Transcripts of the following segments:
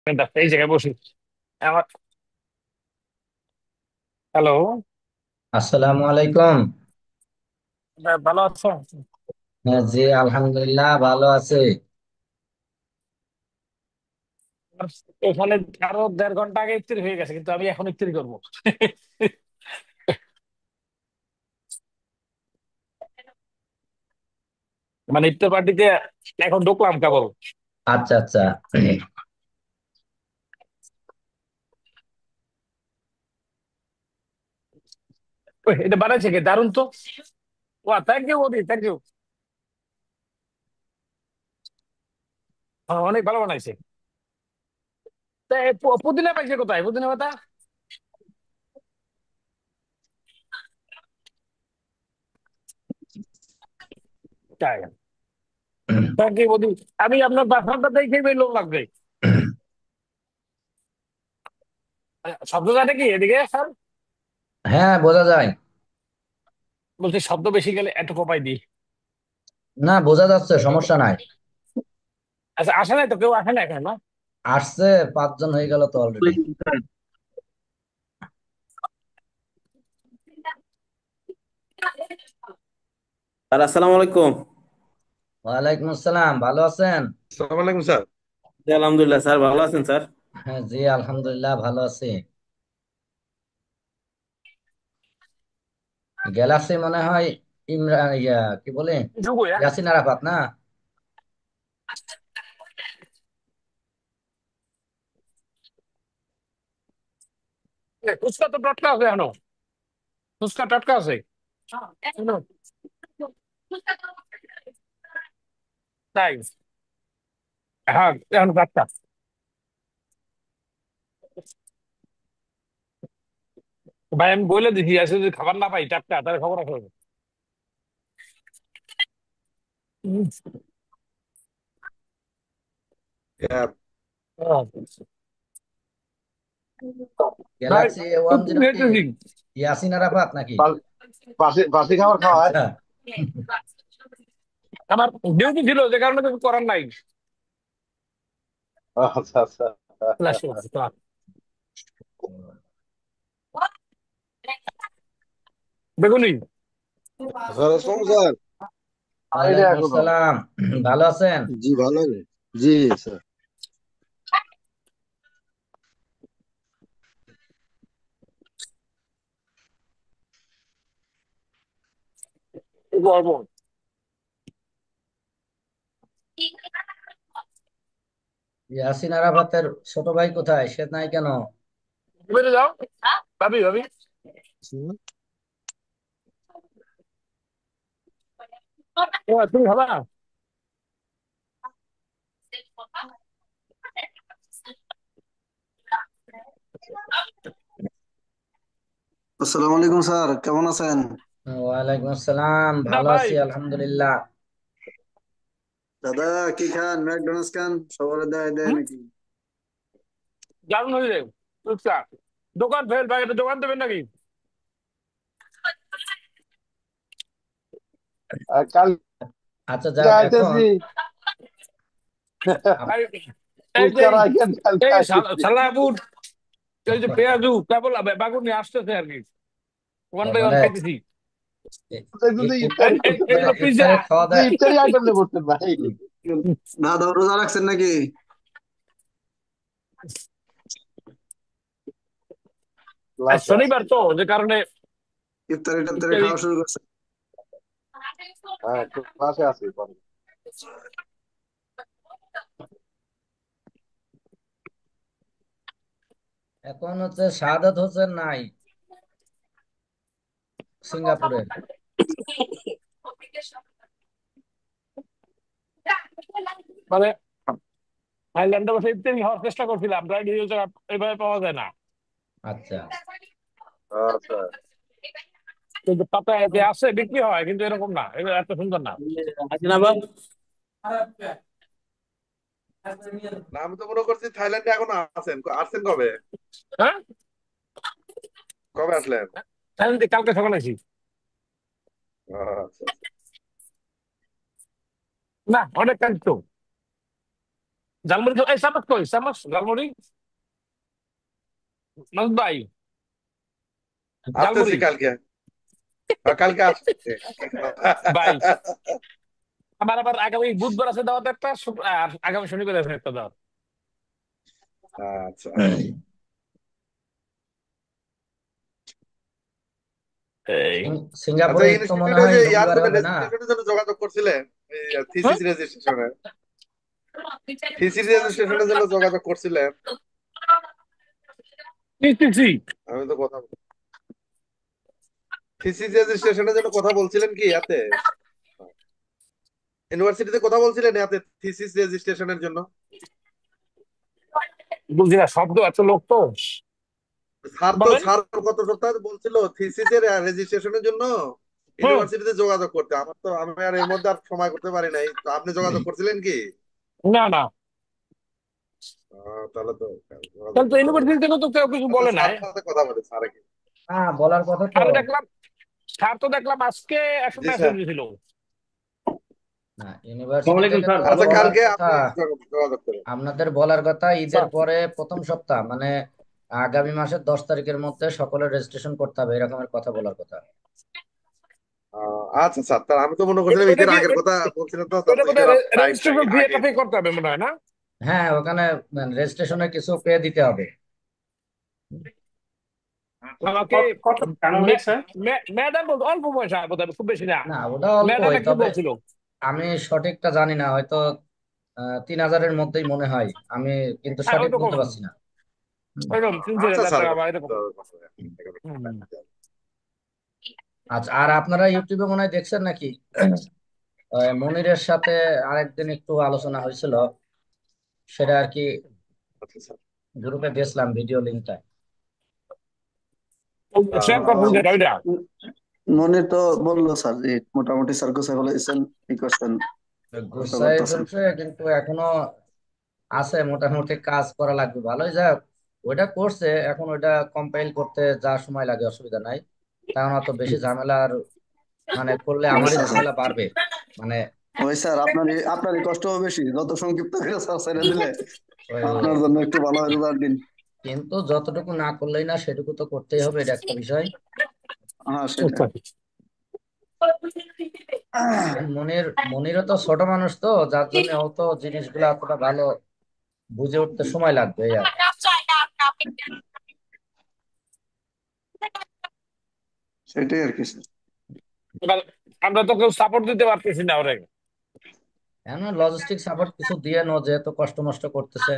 এই জায়গায় বসি আমার। হ্যালো। আসসালামু আলাইকুম। ভালো আছো? হ্যাঁ, জি আলহামদুলিল্লাহ ভালো আছে। আর এখানে আরো 1.5 ঘন্টা আগে ইফতারি হয়ে গেছে, কিন্তু আমি এখন ইফতারি করবো। মানে ইফতার পার্টিতে এখন ঢুকলাম কেবল। আচ্ছা আচ্ছা। ওই, এটা বানাইছে কে? দারুণ তো। ওয়া, thank you Modi, thank you. অনেক ভালো বানাইছে। তা পুদিনা পাইছে কোথায়? পুদিনা পাতা? তাই? Thank you Modi. আমি আপনার বাসাটা দেখে বের লোক লাগবে। শব্দ জানে কি এদিকে স্যার? হ্যাঁ, বোঝা যায়। বলছি শব্দ বেশি গেলে একটু কমাই দিই। না, বোঝা যাচ্ছে, সমস্যা নাই। আচ্ছা, আসে নাই তো, কেউ আসে না এখন, না? আসছে, 5 জন হয়ে গেল তো অলরেডি। স্যার আসসালামু আলাইকুম। ওয়ালাইকুম আসসালাম, ভালো আছেন? আসসালামু আলাইকুম স্যার। জি, আলহামদুলিল্লাহ স্যার, ভালো আছেন স্যার? হ্যাঁ, জি আলহামদুলিল্লাহ ভালো আছি। গ্যালাক্সি মনে হয় ইমরান, কি বলে, ঢুকো, হ্যাঁ। ইয়াসিন আরাফাত না? ফুচকা তো টাটকা আছে এখনো। ফুচকা টাটকা আছে। শুনো, তাই? হ্যাঁ, এখন টাটকা। ভাই আমি বলে দিছি, আসলে যদি খাবার না পাই টাটকা, তাহলে খবর আছে। হুম। আহ, ভাই, গ্যালাক্সি তো ওয়ান তুমি জিরো কি হেঁটেছি। ইয়াসিন আরাফাত নাকি? বাসি খাবার খাওয়ায়। আচ্ছা। আমার ডিউটি ছিল, যে কারণে কিছু করার নাই। আচ্ছা আচ্ছা। ফ্ল্যাশ করছি তো। বেগুনি। স্যার আসসালামু স্যার। খাই না ওয়ালাইকুম এখনো। আসসালাম, ভালো আছেন? জি ভালো আছে। জি স্যার। গর্ব। ইয়াসিন আরাফাতের ছোট ভাই কোথায়, সে নাই কেন? বেরো যাও। ভাবি ভাবি। তুমি খাবা? আসসালামু আলাইকুম স্যার, কেমন আছেন? ওয়ালাইকুম আসসালাম, না ভালো ভাই, আছি আলহামদুলিল্লাহ। দাদা কি খান? ম্যাকডোনাল্ডস খান? সবার দেয় দেয় নাকি? দারুণ হয়েছে ফুচকা। দোকান ফেল ভাই, এটা দোকান দেবেন নাকি? কাল আচ্ছা, যাক এখন আইতেছি। আপ- এই এই যে ফুচকা রাখেন, কালকে এই আইতেছি। সালাপুর, এই যে পেঁয়াজু কেবল বাগুন নিয়ে আসতেছে আর কি। ওয়ান তার বাই ওয়ান মানে খাইতেছি। ই- ইফতারি করতেন ইফতারে না? পিজ্জা। ইফতারে খাওয়া দাওয়া। ইফতারি আইটেম নিয়ে বসতেন ভাই। হুম, দাদা রোজা রাখছেন নাকি? ক্লাসে আছে। শনিবার তো, যে কারণে ইফতারি টিফতারি ইত্যাদি। খাওয়া শুরু করছেন? হ্যাঁ, ক্লাসে আছি। এখন হচ্ছে শাহাদাত হোসেন নাই সিঙ্গাপুরের। মানে থাইল্যান্ডে বসে ইত্যাদি খাওয়ার চেষ্টা করছিলাম, ড্রাইড এইভাবে পাওয়া যায় না। আচ্ছা। আচ্ছা। কিন্তু পাতায় যে আছে বিক্রি হয়, কিন্তু এরকম না, এগুলো এত সুন্দর না। আছেন আবার? না, আমি তো মনে করছি থাইল্যান্ডে এখন আছেন। আসছেন কবে? হ্যাঁ, কবে আসলেন? থাইল্যান্ডে কালকে সকালে আছি। আচ্ছা। না, অনেক কাজ তো। ঝালমুড়ি এই চামচ কই চামচ ঝালমুড়ি মাসুদ ভাই আসতেছি ঝালমুড়ি কালকে। কালকে আসছে। ভাই আমার আবার আগামী বুধবার আছে দাওয়াত একটা আর আগামী শনিবার আছে একটা দাওয়াত। আচ্ছা এই আচ্ছা, সিঙ্গাপুরে ঈদ তো মনে ইনস্টিটিউটে হয় যে রবিবারে হবে না? রেজিস্ট্রেশনের জন্য যোগাযোগ করছিলেন, হ্যাঁ? থিসিস রেজিস্ট্রেশনে, থিসিস রেজিস্ট্রেশনের জন্য যোগাযোগ করছিলেন? কি কি কি? আমি তো কথা থিসিস রেজিস্ট্রেশনের জন্য কথা বলছিলেন কি ইয়াতে, ইউনিভার্সিটিতে কথা বলছিলেন ইয়াতে থিসিস রেজিস্ট্রেশনের জন্য? বুঝি না শব্দ এত লোক তো বলেন। স্যার গত সপ্তাহে বলছিল থিসিসের রেজিস্ট্রেশনের জন্য হুম। ইউনিভার্সিটিতে যোগাযোগ করতে। আমি আর এর মধ্যে আর সময় করতে পারি নাই, তো আপনি যোগাযোগ করছিলেন কি? না না, তাহলে তো যোগাযোগ তাহলে তো করতে হবে। ইউনিভার্সিটি থেকে তো কেউ কিছু আচ্ছা, বলে নাই। স্যারের সাথে কথা বলে, স্যার কি? হ্যাঁ, বলার কথা তো। স্যার দেখলাম, স্যার তো দেখলাম আজকে একটা জি মেসেজ স্যার। দিয়েছিল। না, আসসালামু ইউনিভার্সিটি আলাইকুম থেকে স্যার, তো ভালো আচ্ছা, আছেন? বলার কালকে কথা। আপনি যোগাযোগ করেন। আপনাদের বলার কথা ঈদের স্যার পরে প্রথম সপ্তাহ, মানে আগামী মাসের 10 তারিখের মধ্যে সকলের রেজিস্ট্রেশন করতে হবে, এরকমের কথা বলার কথা। আচ্ছা স্যার, তাহলে আমি তো মনে করছিলাম ওটা ঈদের কি আগের কথা বলছিলেন, তো স্যার ওটা তো বোধহয় ঈদের টাইম নাই, রেজিস্ট্রেশন ফি আগে। একটা পে করতে হবে মনে হয় না? হ্যাঁ, ওখানে রেজিস্ট্রেশনে কিছু পে দিতে হবে। আমাকে কত কত টাকা স্যার? ম্যাডাম বলতো অল্প পয়সা বোধহয়, খুব বেশি না। না, ওটা ম্যাডাম অল্পই, একটু তবে বলছিল। আমি সঠিকটা জানি না, হয়তো 3000-এর মধ্যেই মনে হয়। আমি কিন্তু হ্যাঁ সঠিক ওইরকম, বলতে পারছি না। হুম। ওইরকম তিন চার আচ্ছা হাজার স্যার, টাকা বা এরকম। হুম। আচ্ছা, আর আপনারা ইউটিউবে মনে হয় দেখছেন নাকি? মনিরের সাথে আরেকদিন একটু আলোচনা হয়েছিল, সেটা আর কি আচ্ছা স্যার। গ্রুপে দিয়েছিলাম ভিডিও লিঙ্কটা। শেয়ার আহ, করছেন আহ, যেটা ওইটা। মনে তো বললো স্যার যে মোটামুটি স্যার গোছায় ফেলেছেন, কি করছেন, চেষ্টা গুছাই করতেছেন। ফেলছে, কিন্তু এখনো আছে, মোটামুটি কাজ করা লাগবে ভালোই। যা ওইটা করছে, এখন ওইটা কম্পাইল করতে যা সময় লাগে অসুবিধা নাই। কারণ অত বেশি ঝামেলা আর, মানে করলে আমারই আচ্ছা স্যার, ঝামেলা বাড়বে। মানে ওই স্যার আপনারই কষ্ট হবে বেশি, যত সংক্ষিপ্ত করে স্যার ছেড়ে দিলে আপনার ওই, জন্য একটু ভালো হয় রোজার দিন। কিন্তু যতটুকু না করলেই না, সেটুকু তো করতেই হবে, এটা একটা বিষয়। হ্যাঁ সেটাই। আচ্ছা। মনির মনিরও তো ছোট মানুষ, তো যার জন্য অত জিনিসগুলো অতটা ভালো বুঝে উঠতে সময় লাগবে, এই আর কি। সেটাই আর কি স্যার। এবার আমরা তো কেউ সাপোর্ট দিতে পারতেছি না ওরে। এখন লজিস্টিক সাপোর্ট কিছু দিয়ে নো, যেহেতু কষ্ট মষ্ট করতেছে,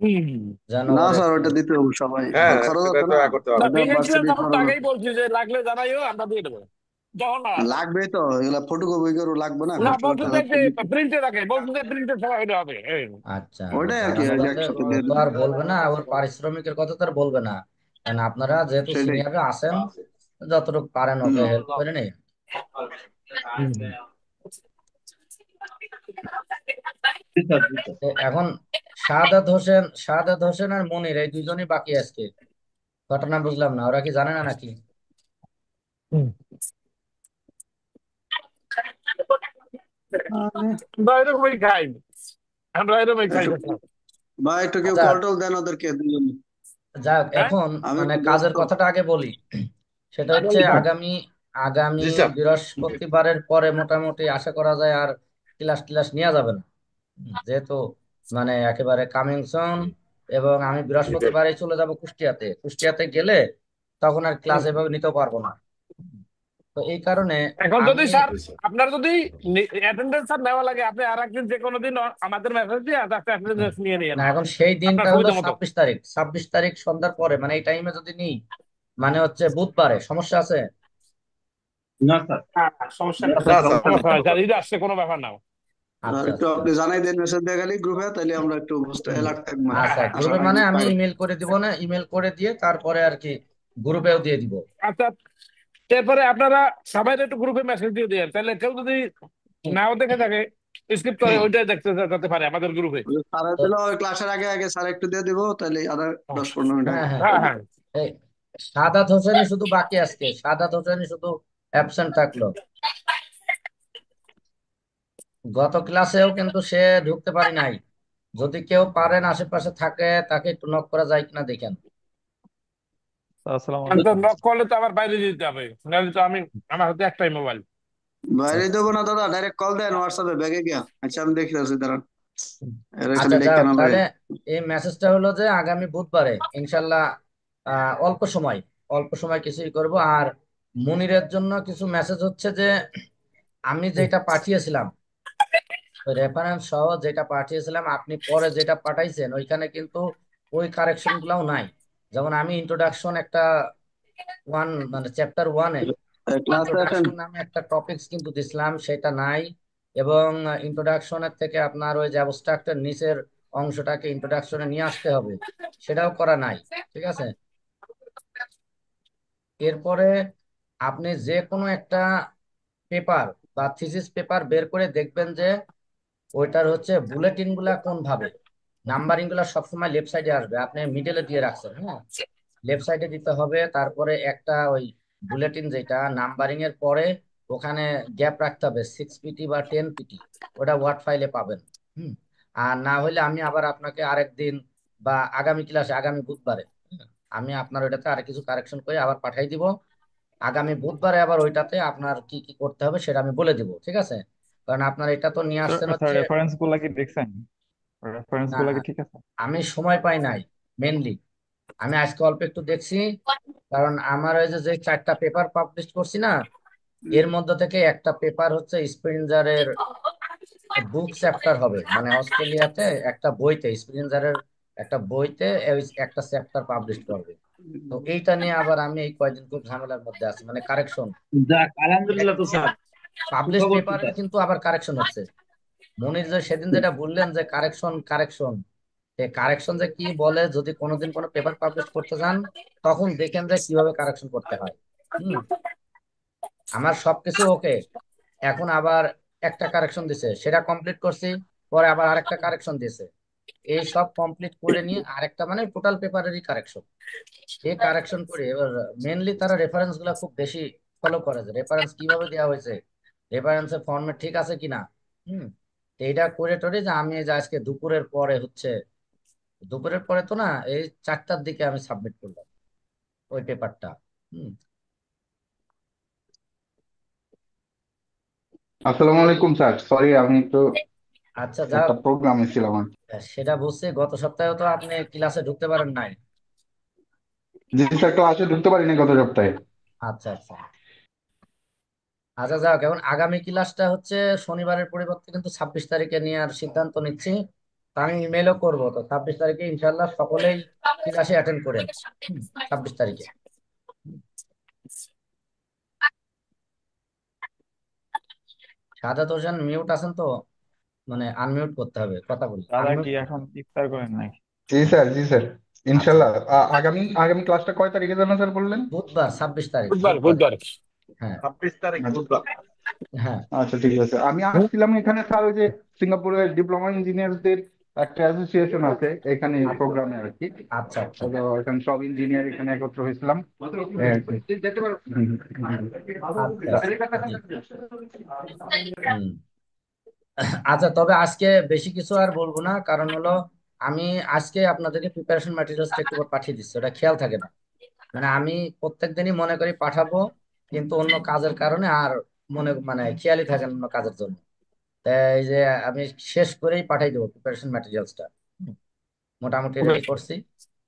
হুম। যেন না ওর স্যার, একটু। ওইটা দিতে হবে সবাই, হ্যাঁ খরচ সেটা আছে তো না, করতে না, হবে। ওইটা ফিনান্সিয়াল ভার্সিটির সাপোর্ট তো খরচ আগেই আছে। বলছি যে লাগলে জানাইও, আমরা দিয়ে দেবো যখন না। লাগবেই তো, এগুলা ফটোকপি করে লাগবে না, না কষ্ট বলছি করতে যে যাচ্ছে দিতে। প্রিন্টে রাখে, বলছি যে প্রিন্টের সময় এটা হবে এই। আচ্ছা, ওইটাই আর আচ্ছা, কি, ওই যে তাহলে একসাথে ও দিয়ে তো দেবো। আর বলবে না, ওর পারিশ্রমিকের কথা তো আর বলবে না। কারণ আপনারা যেহেতু সেটাই। সিনিয়ররা আছেন, যতটুকু পারেন হম। ওকে হেল্প করে নিন। হুম। জি স্যার, জি স্যার। এখন শাহাদাত হোসেন আর মনির এই দুজনই বাকি আজকে। ঘটনা বুঝলাম না, ওরা কি জানে না নাকি? হুম। আরে, আমরা এরকমই খাই, আমরা এরকমই খাই একটু দেখলাম। বা একটু কেউ আচ্ছা, কল টল দেন ওদেরকে দুজন। যাক, হ্যাঁ এখন আমি মানে একটু কাজের ব্যস্ত। কথাটা আগে বলি। সেটা হচ্ছে বলি তো। আগামী আগামী জি স্যার। বৃহস্পতিবারের পরে মোটামুটি আশা করা যায় আর ক্লাস টিলাস নেওয়া যাবে না। যেহেতু মানে একেবারে কামিং সুন, এবং আমি বৃহস্পতিবারই চলে যাব কুষ্টিয়াতে। কুষ্টিয়াতে গেলে তখন আর ক্লাস হুম। এভাবে নিতে পারবো না। তো এই কারণে এখন যদি আমি, স্যার আপনার যদি অ্যাটেন্ডেন্স স্যার নেওয়া লাগে, আপনি আর একদিন যে কোনো দিন আমাদের মেসেজ দিয়ে অ্যাটেন্ডেন্স নিয়ে নিয়েন না, এখন সেই দিনটা আপনার হলো সুবিধা মতো। 26 তারিখ। 26 তারিখ সন্ধ্যার পরে, মানে এই টাইমে যদি নিই, মানে হচ্ছে বুধবারে, সমস্যা আছে? না স্যার, হ্যাঁ, সমস্যা না নেই, স্যার, না স্যার, সমস্যা নেই। সমস্যা নাই স্যার, ঈদ আসছে কোনো ব্যাপার না। আর আচ্ছা, একটু আচ্ছা, আপনি জানাই দেন, মেসেজ দিয়ে গেলি গ্রুপে, তাহলে আমরা একটু বুঝতে হুম, অ্যালার্ট থাকবো হ্যাঁ আচ্ছা, হ্যাঁ হ্যাঁ। আসার গ্রুপে আগে। মানে আমি ইমেল করে দিব, না ইমেল করে দিয়ে তারপরে আর কি গ্রুপেও দিয়ে দিব। আচ্ছা, এরপরে আপনারা সবাই একটু গ্রুপে মেসেজ দিয়ে দিন, তাহলে কেউ যদি নাও দেখে থাকে স্কিপ করে ওইটাই দেখতে যেতে পারে আমাদের গ্রুপে। স্যার তো দিল ওই ক্লাসের আগে আগে স্যার একটু দিয়ে দিব, তাহলে আধা 10-15 মিনিট হ্যাঁ, আগে হ্যাঁ, হ্যাঁ হয়ে হ্যাঁ। যাবে। এই সাদাত হোসেনই শুধু বাকি আজকে, সাদাত হোসেনই শুধু অ্যাবসেন্ট থাকলো। গত ক্লাসেও কিন্তু সে ঢুকতে পারি নাই, যদি কেউ পারেন আশেপাশে থাকে তাকে একটু নক করা যায় কিনা দেখেন। আসসালামু আমি তো আলাইকুম। নক করলে তো আবার বাইরে যেতে হবে, নাহলে তো আমি, আমার হাতে একটাই মোবাইল। বাইরে আচ্ছা দেবো না দাদা, ডাইরেক্ট কল দেন হোয়াটসঅ্যাপে ব্যাগে গিয়া। আচ্ছা আমি দেখে আছি, দাঁড়ান। এরা খালি আচ্ছা ডেকে যাক, না লয়ে। তাহলে এই মেসেজটা হলো যে আগামী বুধবারে ইনশাল্লাহ অল্প সময়, অল্প সময় কিছুই করব। আর মুনিরের জন্য কিছু মেসেজ হচ্ছে যে আমি যেটা পাঠিয়েছিলাম, রেফারেন্স সহ যেটা পাঠিয়েছিলাম, আপনি পরে যেটা পাঠাইছেন ওইখানে কিন্তু ওই কারেকশন গুলাও নাই। যেমন আমি ইন্ট্রোডাকশন একটা ওয়ান মানে চ্যাপ্টার ওয়ানে ক্লাসে আসেন। ইন্ট্রোডাকশন নামে একটা টপিকস কিন্তু দিছিলাম, সেটা নাই। এবং ইন্ট্রোডাকশনের থেকে আপনার ওই যে অ্যাবস্ট্রাক্টের নিচের অংশটাকে ইন্ট্রোডাকশনে নিয়ে আসতে হবে, সেটাও করা নাই। ঠিক আছে, এরপরে আপনি যে কোনো একটা পেপার বা থিসিস পেপার বের করে দেখবেন যে ওইটার হচ্ছে বুলেটিন গুলা কোন ভাবে, নাম্বারিং গুলা সবসময় লেফট সাইডে আসবে, আপনি মিডলে দিয়ে রাখছেন, হ্যাঁ লেফট সাইডে দিতে হবে। তারপরে একটা ওই বুলেটিন যেটা নাম্বারিং এর পরে ওখানে গ্যাপ রাখতে হবে 6 পিটি বা 10 পিটি, ওটা ওয়ার্ড ফাইলে পাবেন। হুম। আর না হলে আমি আবার আপনাকে আরেকদিন বা আগামী ক্লাসে আগামী বুধবারে, আমি আপনার ওইটাতে আর কিছু কারেকশন করে আবার পাঠাই দিব। আগামী বুধবারে আবার ওইটাতে আপনার কি কি করতে হবে সেটা আমি বলে দিব, ঠিক আছে? কারণ আপনার এটা তো নিয়ে আসছেন স্যার, হচ্ছে রেফারেন্স গুলা কি দেখছেন? রেফারেন্স না, গুলা কি ঠিক আছে? আমি সময় পাই নাই মেনলি। আমি আজকে অল্প একটু দেখছি, কারণ আমার ওই যে যে 4টা পেপার পাবলিশ করছি না, এর মধ্যে থেকে একটা পেপার হচ্ছে স্প্রিনজারের বুক চ্যাপ্টার হবে, মানে অস্ট্রেলিয়াতে একটা বইতে স্প্রিনজারের একটা বইতে একটা চ্যাপ্টার পাবলিশ করবে। তো এইটা নিয়ে আবার আমি এই কয়দিন খুব ঝামেলার মধ্যে আছি, মানে কারেকশন, যাক আলহামদুলিল্লাহ তো স্যার, পাবলিশ সুখবর তো পেপারের স্যার। কিন্তু আবার কারেকশন হচ্ছে। মনির যে সেদিন যেটা বললেন যে কারেকশন কারেকশন, এই কারেকশন যে কি বলে, যদি কোনোদিন কোনো পেপার পাবলিশ করতে যান তখন দেখেন যে কিভাবে কারেকশন করতে হয়। হুম। আমার সবকিছু ওকে, এখন আবার একটা কারেকশন দিছে, সেটা কমপ্লিট করছি, পরে আবার আরেকটা কারেকশন দিয়েছে। এই সব কমপ্লিট করে নিয়ে আরেকটা মানে টোটাল পেপারেরই কারেকশন, এই কারেকশন করে এবার মেনলি তারা রেফারেন্স গুলা খুব বেশি ফলো করে, যে রেফারেন্স কিভাবে দেওয়া হয়েছে, রেফারেন্সের ফর্মেট ঠিক আছে কিনা। হুম। তো এইটা করে টরে যে আমি এই যে আজকে দুপুরের পরে হচ্ছে, দুপুরের পরে তো না, এই 4টার দিকে আমি সাবমিট করলাম ওই পেপারটা। হুম। আসসালামু আলাইকুম স্যার, সরি আমি একটু আচ্ছা যা, একটা প্রোগ্রামে ছিলাম আর কি। সেটা বুঝছি, গত সপ্তাহে তো আপনি ক্লাসে ঢুকতে পারেন নাই। জি স্যার, ক্লাসে ঢুকতে পারিনি গত সপ্তাহে। আচ্ছা আচ্ছা। আচ্ছা যাক, এখন আগামী ক্লাসটা হচ্ছে শনিবারের পরিবর্তে কিন্তু 26 তারিখে নেওয়ার সিদ্ধান্ত নিচ্ছি। তা আমি ইমেলও করবো, তো 26 তারিখে ইনশাল্লাহ সকলেই ক্লাসে অ্যাটেন্ড করেন। 26 তারিখে। সাদাত হোসেন মিউট আছেন তো, মানে আনমিউট করতে হবে, কথা বলি দাদা আনমিউট। কি এখন ইফতার করেন নাকি? জি স্যার, জি স্যার, আচ্ছা, ইনশাল্লাহ। আগামী আগামী ক্লাসটা কয় তারিখে জানা স্যার বললেন? বুধবার 26 তারিখ, বুধবার, বুধবার। বুধবার। হ্যাঁ 26 তারিখ আচ্ছা, বুধবার। হ্যাঁ। আচ্ছা, ঠিক আছে। আমি আসছিলাম এখানে স্যার, ওই যে সিঙ্গাপুরের ডিপ্লোমা ইঞ্জিনিয়ারদের একটা অ্যাসোসিয়েশন আছে এখানে আচ্ছা প্রোগ্রামে আর কি। আচ্ছা আচ্ছা। তো এখানে সব ইঞ্জিনিয়ার এখানে একত্র হয়েছিলাম এই আর কি। হুম, আচ্ছা আচ্ছা, জি। হুম। আচ্ছা, তবে আজকে বেশি কিছু আর বলবো না, কারণ হলো আমি আজকে আপনাদেরকে প্রিপারেশন ম্যাটেরিয়ালসটা একটু করে পাঠিয়ে দিচ্ছি, ওটা খেয়াল থাকে না। মানে আমি প্রত্যেক দিনই মনে করি পাঠাবো, কিন্তু অন্য কাজের কারণে আর মনে মানে খেয়ালই থাকে না অন্য কাজের জন্য। তাই এই যে আমি শেষ করেই পাঠাই দেবো প্রিপারেশন ম্যাটেরিয়ালসটা, মোটামুটি রেডি করছি।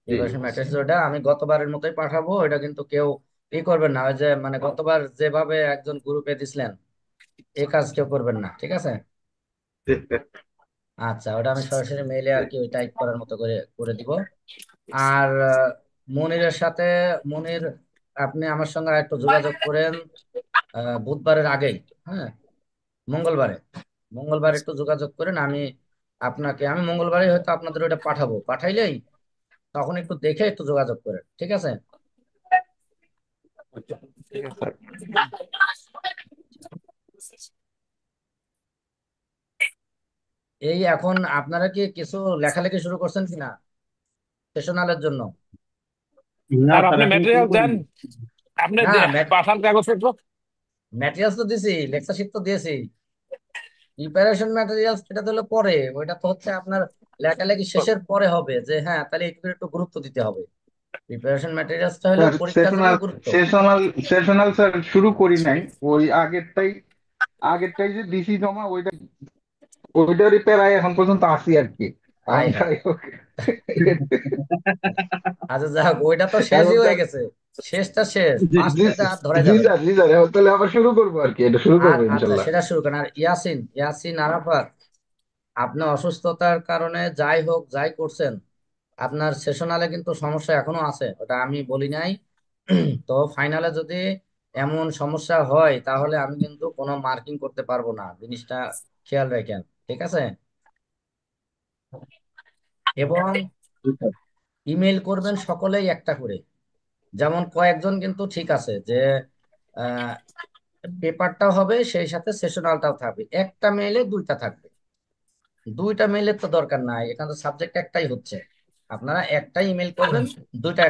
প্রিপারেশন ম্যাটেরিয়ালস ওটা আমি গতবারের মতোই পাঠাবো, ওটা কিন্তু কেউ করবেন না, ওই যে মানে গতবার যেভাবে একজন গ্রুপে দিছিলেন এই কাজ কেউ করবেন না, ঠিক আছে? আচ্ছা, ওটা আমি সরাসরি মেইলে আর কি ওই টাইপ করার মতো করে করে দিব। আর মনিরের সাথে, মনির আপনি আমার সঙ্গে একটু যোগাযোগ করেন বুধবারের আগেই, হ্যাঁ মঙ্গলবারে, মঙ্গলবারে একটু যোগাযোগ করেন। আমি মঙ্গলবারে হয়তো আপনাদের ওটা পাঠাবো, পাঠাইলেই তখন একটু দেখে একটু যোগাযোগ করেন, ঠিক আছে? ঠিক আছে স্যার। এই এখন আপনারা কি কিছু লেখালেখি শুরু করছেন কিনা সেশনালের জন্য? না স্যার স্যার, আপনি এখন শুরু ম্যাটেরিয়াল দেন, করিনি। আপনি না, পাঠান কাগজপত্র। ম্যাটেরিয়ালস তো দিছি, লেকচার শিট তো দিয়েছি। প্রিপারেশন ম্যাটেরিয়ালস এটা তো হলো পরে, ওইটা তো হচ্ছে আপনার লেখালেখি শেষের পরে হবে যে হ্যাঁ তাহলে একটু একটু গুরুত্ব দিতে হবে। প্রিপারেশন ম্যাটেরিয়ালসটা হলো স্যার পরীক্ষার জন্য গুরুত্ব। সেশনাল স্যার শুরু করি নাই, ওই আগেরটাই যে দিছি জমা, ওইটারই প্যারায় এখন পর্যন্ত আছি আর কি। হাই হাই, যাই হোক। আচ্ছা যাক, ওইটা তো শেষই হয়ে এখনকার গেছে, শেষটা শেষ, জি জি ফার্স্টেতে আর ধরা জি যাবে না। স্যার, জি স্যার, এখন তাহলে আবার শুরু করবো আর কি, এটা শুরু আর করবো আচ্ছা ইনশাল্লাহ। সেটা শুরু করেন। আর ইয়াসিন, ইয়াসিন আরাফাত, আপনি অসুস্থতার কারণে যাই হোক যাই করছেন, আপনার সেশনালে কিন্তু সমস্যা এখনো আছে, ওটা আমি বলি নাই। তো ফাইনালে যদি এমন সমস্যা হয় তাহলে আমি কিন্তু কোনো মার্কিং করতে পারবো না, জিনিসটা খেয়াল রাখেন, ঠিক আছে? এবং ইমেল করবেন সকলেই একটা করে। যেমন কয়েকজন কিন্তু ঠিক আছে যে পেপারটাও হবে সেই সাথে সেশনালটাও থাকবে, একটা মেইলে দুইটা থাকবে। দুইটা মেইলের তো দরকার নাই, এখানে তো সাবজেক্ট একটাই হচ্ছে, আপনারা একটাই ইমেল করবেন, দুইটা